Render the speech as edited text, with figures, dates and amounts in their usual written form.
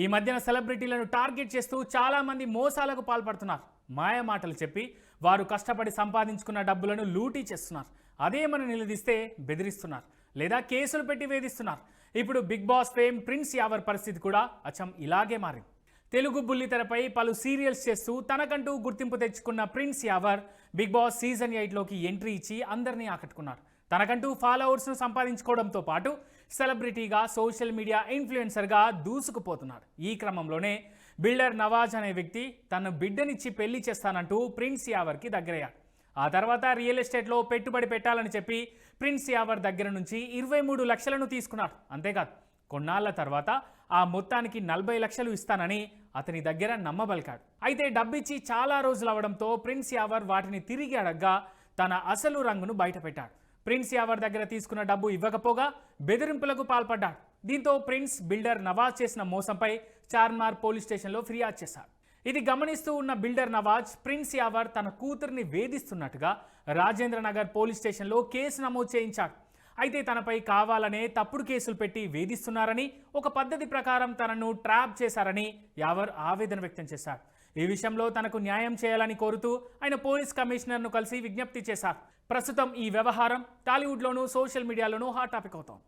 ఈ మధ్యన సెలబ్రిటీలను టార్గెట్ చేస్తూ చాలా మంది మోసాలకు పాల్పడుతున్నారు. మాయ మాటలు చెప్పి వారు కష్టపడి సంపాదించుకున్న డబ్బులను లూటీ చేస్తున్నారు. అదేమని నిలదీస్తే బెదిరిస్తున్నారు లేదా కేసులు పెట్టి వేధిస్తున్నారు. ఇప్పుడు Bigg Boss fame Prince Yavar పరిస్థితి కూడా అచ్చం ఇలాగే మారింది. తెలుగు బుల్లితెరపై పలు సీరియల్స్ చేస్తూ తనకంటూ గుర్తింపు తెచ్చుకున్న Prince Yawar Bigg Boss season 8లోకి ఎంట్రీ ఇచ్చి అందరినీ ఆకట్టుకున్నారు. తనకంటూ ఫాలోవర్స్ను సంపాదించుకోవడంతో పాటు సెలబ్రిటీగా సోషల్ మీడియా ఇన్ఫ్లుయెన్సర్గా దూసుకుపోతున్నాడు. ఈ క్రమంలోనే బిల్డర్ నవాజ్ అనే వ్యక్తి తన బిడ్డనిచ్చి పెళ్లి చేస్తానంటూ ప్రిన్స్ యావర్కి దగ్గరయ్యాడు. ఆ తర్వాత రియల్ ఎస్టేట్లో పెట్టుబడి పెట్టాలని చెప్పి ప్రిన్స్ యావర్ దగ్గర నుంచి 23 లక్షలను తీసుకున్నాడు. అంతేకాదు కొన్నాళ్ల తర్వాత ఆ మొత్తానికి 40 లక్షలు ఇస్తానని అతని దగ్గర నమ్మబలికాడు. అయితే డబ్బిచ్చి చాలా రోజులు అవడంతో ప్రిన్స్ యావర్ వాటిని తిరిగి అడగ్గా తన అసలు రంగును బయటపెట్టాడు. ప్రిన్స్ యావర్ దగ్గర తీసుకున్న డబ్బు ఇవ్వకపోగా బెదిరింపులకు పాల్పడ్డాడు. దీంతో ప్రిన్స్ బిల్డర్ నవాజ్ చేసిన మోసంపై చార్మార్ పోలీస్ స్టేషన్లో ఫిర్యాదు చేశాడు. ఇది గమనిస్తూ ఉన్న బిల్డర్ నవాజ్ ప్రిన్స్ యావర్ తన కూతుర్ని వేధిస్తున్నట్టుగా రాజేంద్ర నగర్ పోలీస్ స్టేషన్లో కేసు నమోదు చేయించాడు. అయితే తనపై కావాలనే తప్పుడు కేసులు పెట్టి వేధిస్తున్నారని, ఒక పద్ధతి ప్రకారం తనను ట్రాప్ చేశారని యావర్ ఆవేదన వ్యక్తం చేశాడు. ఈ విషయంలో తనకు న్యాయం చేయాలని కోరుతూ ఆయన పోలీస్ కమిషనర్ను కలిసి విజ్ఞప్తి చేశారు. ప్రస్తుతం ఈ వ్యవహారం టాలీవుడ్లోనూ సోషల్ మీడియాలోనూ హాట్ టాపిక్ అవుతోంది.